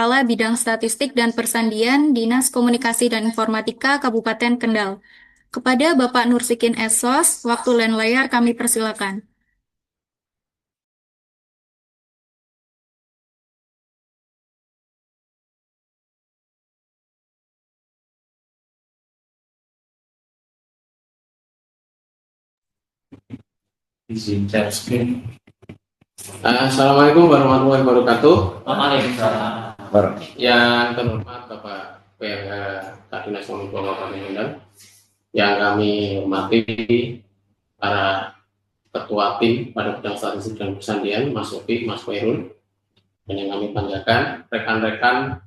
Kepala Bidang Statistik dan Persandian Dinas Komunikasi dan Informatika Kabupaten Kendal. Kepada Bapak Nursikin Esos, waktu layar layar kami persilakan. Izin share screen. Assalamualaikum warahmatullahi wabarakatuh. Waalaikumsalam. Yang terhormat Bapak PLH Dinas Kominfo Kabupaten Kendal, yang kami hormati para ketua tim pada bidang statistik dan persandian, Mas Opi, Mas Khairul, dan yang kami banggakan rekan-rekan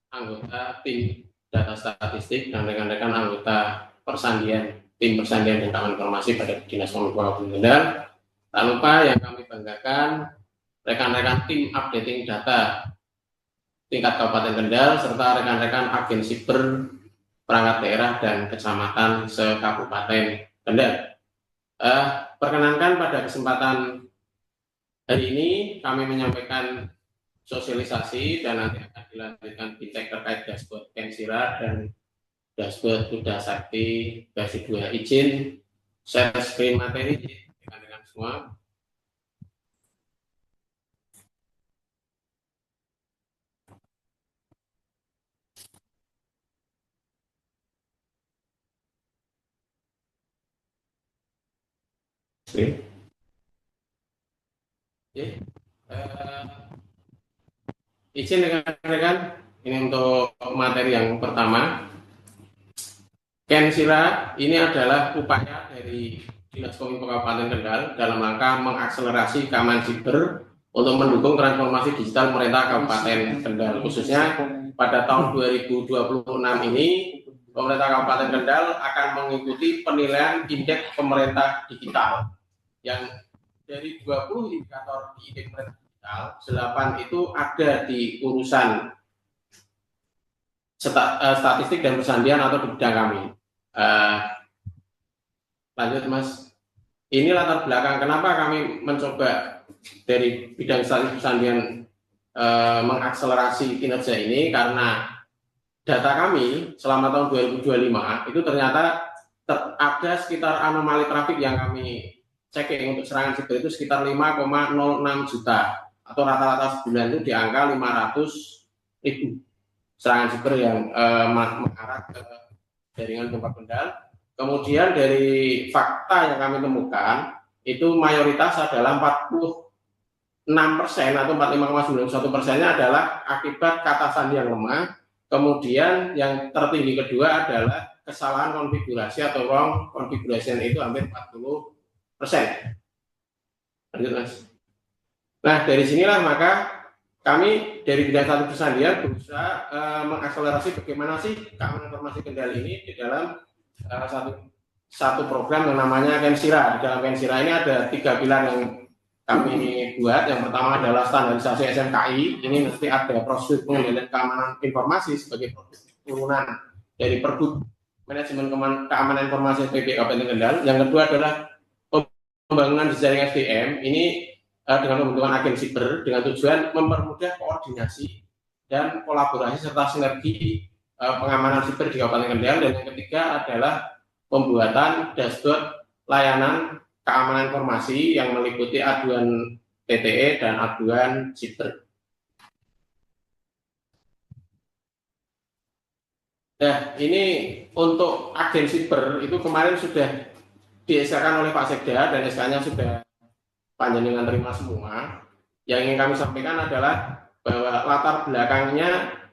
anggota tim data statistik dan rekan-rekan anggota persandian, tim persandian dan keamanan informasi pada Dinas Kominfo Kabupaten Kendal. Tak lupa yang kami banggakan rekan-rekan tim updating data tingkat Kabupaten Kendal serta rekan-rekan agen siber perangkat daerah dan kecamatan se-Kabupaten Kendal. Perkenankan pada kesempatan hari ini kami menyampaikan sosialisasi dan nanti akan dilanjutkan feedback terkait dashboard Kensira dan dashboard Kuda Sakti versi 2. Izin share screen materi rekan-rekan semua. Oke. Izin rekan-rekan, ini untuk materi yang pertama. Kensira ini adalah upaya dari Dinas Kominfo Kabupaten Kendal dalam rangka mengakselerasi keamanan siber untuk mendukung transformasi digital pemerintah Kabupaten Kendal. Khususnya pada tahun 2026 ini, pemerintah Kabupaten Kendal akan mengikuti penilaian indeks pemerintah digital yang dari 20 indikator di indeks pemerintah digital, 8 itu ada di urusan statistik dan persandian atau di bidang kami. Lanjut Mas, ini latar belakang kenapa kami mencoba dari bidang statistik persandian mengakselerasi kinerja ini, karena data kami selama tahun 2025 itu ternyata ada sekitar anomali trafik yang kami checking untuk serangan siber itu sekitar 5,06 juta atau rata-rata sebulan itu di angka 500.000 serangan siber yang mengarah ke jaringan tempat Kendal. Kemudian dari fakta yang kami temukan itu mayoritas adalah 46% atau 45,91%-nya adalah akibat kata sandi yang lemah. Kemudian yang tertinggi kedua adalah kesalahan konfigurasi atau wrong configuration, itu hampir 40%. Lanjut Mas. Nah dari sinilah maka kami dari bidang statistik persandian berusaha mengakselerasi bagaimana sih keamanan informasi Kendal ini di dalam satu program yang namanya Kensira. Di dalam Kensira ini ada 3 pilar yang kami buat. Yang pertama adalah standarisasi SMKI. Ini nanti ada prosedur pengendalian keamanan informasi sebagai turunan dari Pergub Manajemen Keamanan Informasi PB Kabupaten Kendal. Yang kedua adalah pembangunan jaringan SDM. Ini dengan pembentukan agen siber dengan tujuan mempermudah koordinasi dan kolaborasi serta sinergi pengamanan siber di Kabupaten Kendal. Dan yang ketiga adalah pembuatan dashboard layanan keamanan informasi yang meliputi aduan TTE dan aduan siber. Nah, ini untuk agen siber itu kemarin sudah di-SK-kan oleh Pak Sekda dan SK-nya sudah panjenengan terima semua. Yang ingin kami sampaikan adalah bahwa latar belakangnya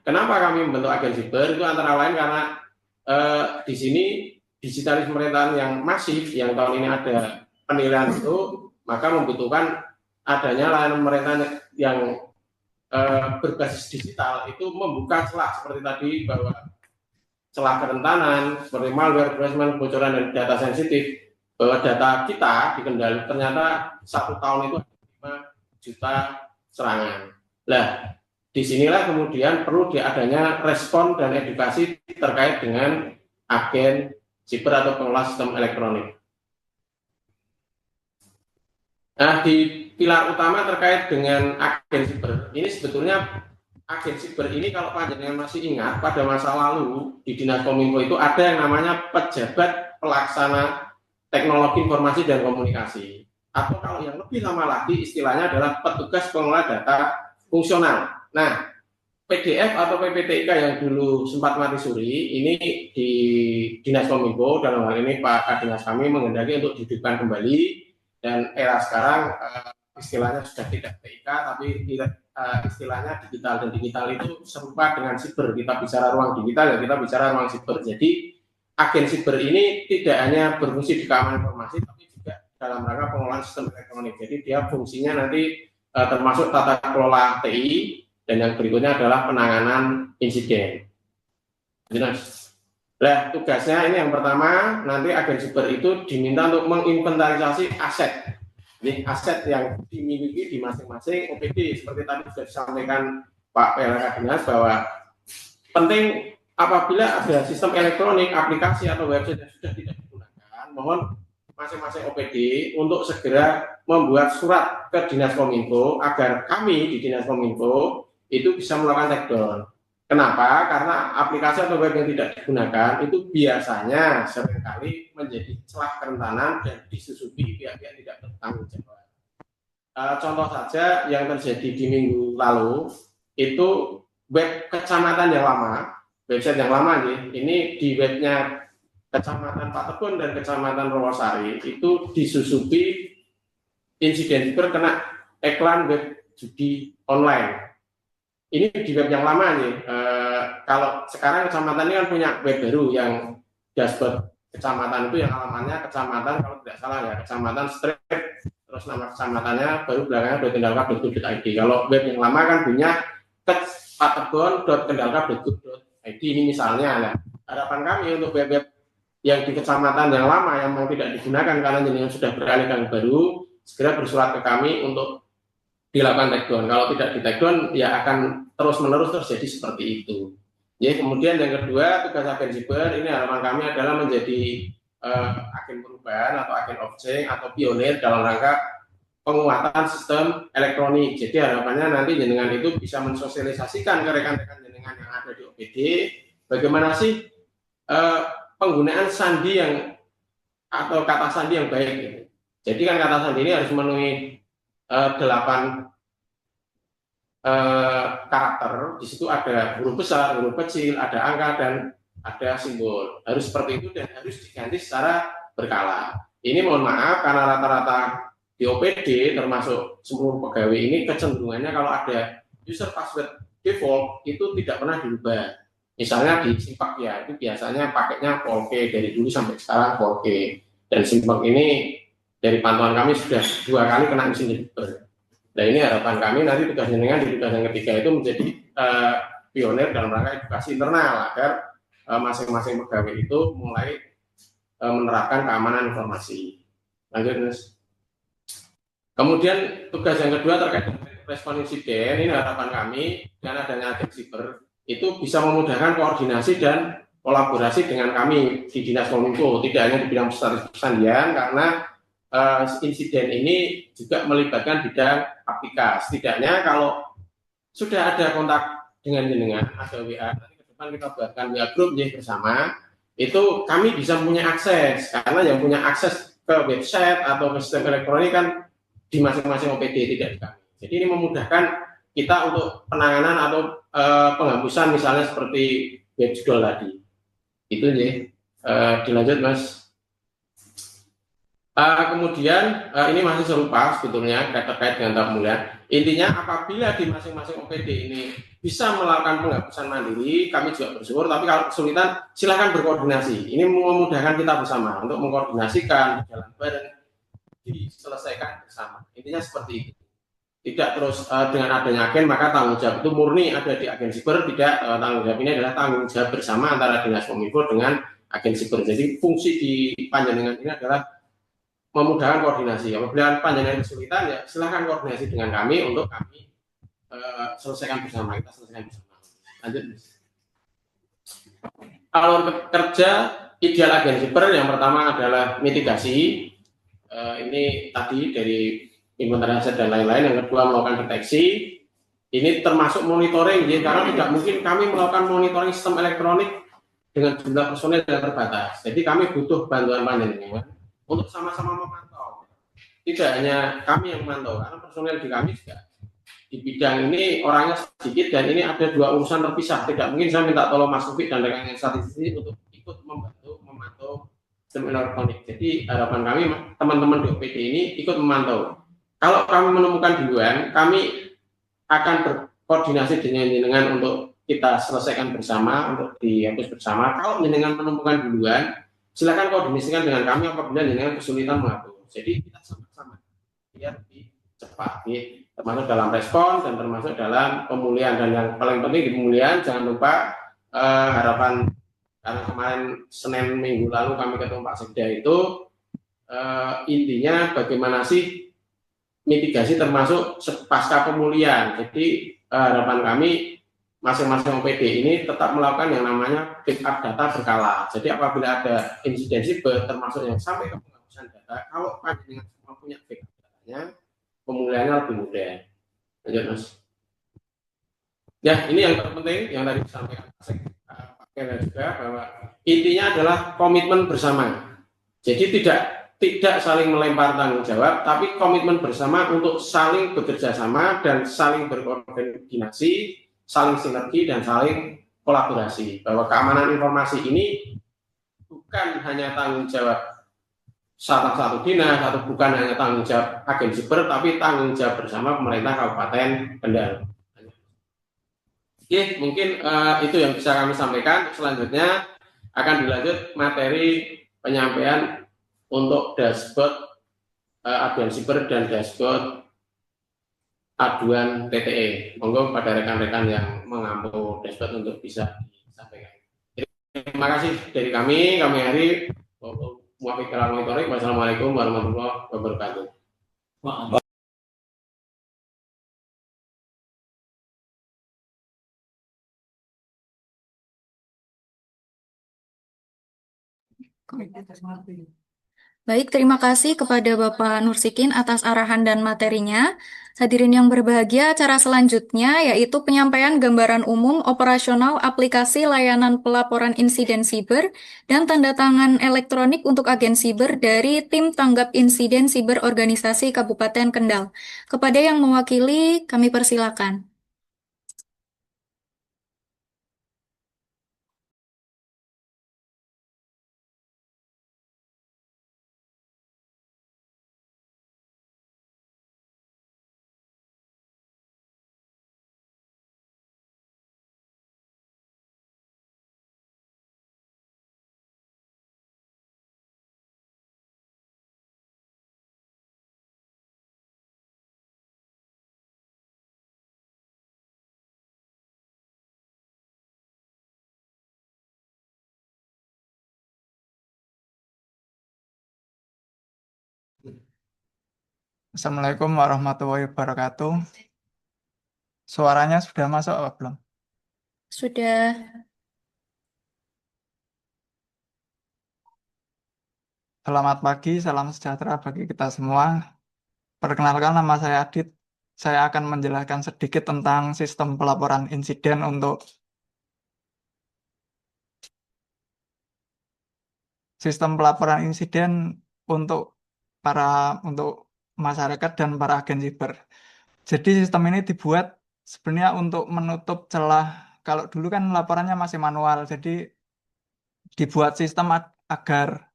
kenapa kami membentuk agen siber itu antara lain karena di sini digitalis pemerintahan yang masif, yang tahun ini ada penilaian itu, maka membutuhkan adanya layanan pemerintahan yang berbasis digital itu membuka celah seperti tadi, bahwa celah kerentanan seperti malware, harassment, kebocoran dan data sensitif, bahwa data kita di Kendal ternyata 1 tahun itu 5 juta serangan. Nah, disinilah kemudian perlu adanya respon dan edukasi terkait dengan agen siber atau pengelola sistem elektronik. Nah, di pilar utama terkait dengan agen siber. Ini sebetulnya agen siber ini kalau panjenengan masih ingat pada masa lalu di Dinas Kominfo itu ada yang namanya pejabat pelaksana teknologi informasi dan komunikasi. Atau kalau yang lebih lama lagi istilahnya adalah petugas pengelola data fungsional. Nah, PDF atau PPTK yang dulu sempat mati suri ini di Dinas Kominfo dalam hal ini Pak Kadinas kami menghendaki untuk dihidupkan kembali, dan era sekarang istilahnya sudah tidak TIK tapi istilahnya digital, dan digital itu serupa dengan siber. Kita bicara ruang digital ya kita bicara ruang siber. Jadi agen siber ini tidak hanya berfungsi di keamanan informasi tapi juga dalam rangka pengelolaan sistem elektronik. Jadi dia fungsinya nanti termasuk tata kelola TI, dan yang berikutnya adalah penanganan insiden. Nah, tugasnya ini yang pertama, nanti agen siber itu diminta untuk menginventarisasi aset. Ini aset yang dimiliki di masing-masing OPD. Seperti tadi sudah disampaikan Pak PLK Dinas bahwa penting apabila ada sistem elektronik, aplikasi atau website yang sudah tidak digunakan, mohon masing-masing OPD untuk segera membuat surat ke Dinas Kominfo agar kami di Dinas Kominfo itu bisa melakukan take down. Kenapa? Karena aplikasi atau web yang tidak digunakan itu biasanya seringkali menjadi celah kerentanan dan disusupi pihak-pihak tidak bertanggung jawab. Contoh saja yang terjadi di minggu lalu itu web kecamatan yang lama, website yang lama ini di webnya Kecamatan Pak Tebon dan Kecamatan Rawasari itu disusupi insiden siber kena iklan web judi online. Ini di web yang lama nih. Kalau sekarang kecamatan ini kan punya web baru yang dashboard kecamatan itu yang alamatnya kecamatan kalau tidak salah ya kecamatan strip terus nama kecamatannya baru belakangnya .kendalka.go.id. Kalau web yang lama kan punya patebon.kendalka.go.id ini misalnya. Nah, harapan kami untuk web-web yang di kecamatan yang lama yang mau tidak digunakan karena jenengan sudah beralih ke baru, segera bersurat ke kami untuk dilakukan take down. Kalau tidak di take down ya akan terus-menerus terjadi seperti itu. Ya, kemudian yang kedua, tugas agen siber ini harapan kami adalah menjadi agen perubahan atau agen objek atau pionir dalam rangka penguatan sistem elektronik. Jadi harapannya nanti jenengan itu bisa mensosialisasikan ke rekan-rekan jenengan yang ada di OPD bagaimana sih penggunaan sandi yang atau kata sandi yang baik gitu. Jadi kan kata sandi ini harus memenuhi 8 karakter. Di situ ada huruf besar, huruf kecil, ada angka dan ada simbol. Harus seperti itu dan harus diganti secara berkala. Ini mohon maaf karena rata-rata di OPD termasuk seluruh pegawai ini kecenderungannya kalau ada user password default itu tidak pernah dirubah. Misalnya di Simpak ya itu biasanya pakainya Polke dari dulu sampai sekarang Polke, dan Simpak ini dari pantauan kami sudah 2 kali kena insiden siber. Nah ini harapan kami nanti tugas jenengan di tugas yang ketiga itu menjadi pionir dalam rangka edukasi internal agar masing-masing pegawai itu mulai menerapkan keamanan informasi. Lanjut Mas. Kemudian tugas yang kedua terkait dengan respon insiden, ini harapan kami dengan adanya agen siber itu bisa memudahkan koordinasi dan kolaborasi dengan kami di Dinas Kominfo, tidak hanya di bidang persandian karena insiden ini juga melibatkan bidang aplikasi. Setidaknya kalau sudah ada kontak dengan jenengan, ada WA, nanti ke depan kita buatkan WA group ya bersama, itu kami bisa punya akses, karena yang punya akses ke website atau ke sistem elektronik kan di masing-masing OPD, tidak di kami. Jadi ini memudahkan kita untuk penanganan atau penghapusan misalnya seperti web judul tadi. Itu ya. Dilanjut Mas. Kemudian ini masih serupa sebetulnya terkait dengan tahap mulia. Intinya apabila di masing-masing OPD ini bisa melakukan penghapusan mandiri, kami juga bersyukur. Tapi kalau kesulitan, silakan berkoordinasi. Ini memudahkan kita bersama untuk mengkoordinasikan jalan bareng, diselesaikan bersama. Intinya seperti itu. Tidak terus dengan adanya agen maka tanggung jawab itu murni ada di agen siber. Tidak, tanggung jawab ini adalah tanggung jawab bersama antara Dinas Kominfo dengan agen siber. Jadi fungsi di panjenengan ini adalah memudahkan koordinasi. Apabila panjenengan kesulitan ya silahkan koordinasi dengan kami untuk kami selesaikan bersama. Kita selesaikan bersama. Lanjut. Alur kerja ideal agen siber yang pertama adalah mitigasi. Ini tadi dari inventarisasi aset dan lain-lain. Yang kedua melakukan deteksi. Ini termasuk monitoring, ya, karena tidak mungkin kami melakukan monitoring sistem elektronik dengan jumlah personil yang terbatas. Jadi kami butuh bantuan panjenengan untuk sama-sama memantau. Tidak hanya kami yang memantau, karena personil di kami juga di bidang ini orangnya sedikit dan ini ada dua urusan terpisah. Tidak mungkin saya minta tolong Mas Taufik dan rekan yang statistik untuk ikut membantu memantau sistem elektronik. Jadi harapan kami teman-teman di OPD ini ikut memantau. Kalau kami menemukan duluan, kami akan berkoordinasi dengan untuk kita selesaikan bersama, untuk dihapus bersama. Kalau jenengan menemukan duluan, silakan koordinasikan dengan kami apabila jenengan kesulitan mengatur. Jadi kita sama-sama biar lebih cepat, termasuk dalam respon dan termasuk dalam pemulihan. Dan yang paling penting di pemulihan, jangan lupa harapan, karena kemarin Senin minggu lalu kami ketemu Pak Sekda itu intinya bagaimana sih mitigasi termasuk pasca pemulihan. Jadi harapan kami masing-masing OPD ini tetap melakukan yang namanya backup data berkala. Jadi apabila ada insiden siber termasuk yang sampai ke penghapusan data, kalau panjenengan semua punya backup datanya, pemulihannya lebih mudah. Lanjut Mas. Ya, ini yang terpenting yang tadi disampaikan Pak Kera juga, bahwa intinya adalah komitmen bersama. Jadi tidak saling melempar tanggung jawab, tapi komitmen bersama untuk saling bekerja sama dan saling berkoordinasi, saling sinergi dan saling kolaborasi. Bahwa keamanan informasi ini bukan hanya tanggung jawab salah satu dinas atau bukan hanya tanggung jawab agen siber, tapi tanggung jawab bersama pemerintah Kabupaten Kendal. Oke, mungkin itu yang bisa kami sampaikan. Selanjutnya akan dilanjut materi penyampaian untuk dashboard aduan siber dan dashboard aduan TTE. Monggo pada rekan-rekan yang mengampu dashboard untuk bisa disampaikan. Terima kasih dari kami hari Muafiq Monitoring. Wassalamualaikum warahmatullahi wabarakatuh. Baik, terima kasih kepada Bapak Nursikin atas arahan dan materinya. Hadirin yang berbahagia, acara selanjutnya yaitu penyampaian gambaran umum operasional aplikasi layanan pelaporan insiden siber dan tanda tangan elektronik untuk agen siber dari tim tanggap insiden siber organisasi Kabupaten Kendal. Kepada yang mewakili, kami persilakan. Assalamualaikum warahmatullahi wabarakatuh. Suaranya sudah masuk apa belum? Sudah. Selamat pagi, salam sejahtera bagi kita semua. Perkenalkan, nama saya Adit. Saya akan menjelaskan sedikit tentang sistem pelaporan insiden untuk untuk untuk masyarakat dan para agen siber. Jadi sistem ini dibuat sebenarnya untuk menutup celah. Kalau dulu kan laporannya masih manual, jadi dibuat sistem agar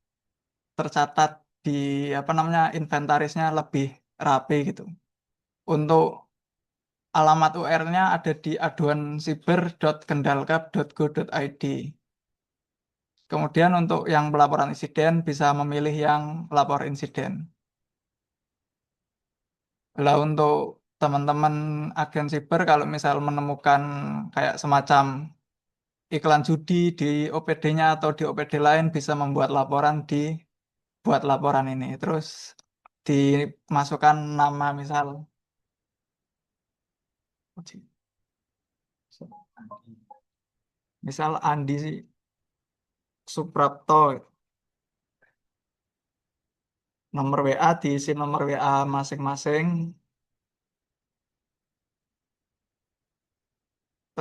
tercatat di inventarisnya lebih rapi gitu. Untuk alamat UR-nya ada di aduansiber.kendalkap.go.id. Kemudian untuk yang pelaporan insiden bisa memilih yang lapor insiden. Lah untuk teman-teman agen siber kalau misal menemukan kayak semacam iklan judi di OPD-nya atau di OPD lain bisa buat laporan ini. Terus dimasukkan nama misal Andi Suprapto. nomor WA diisi nomor WA masing-masing,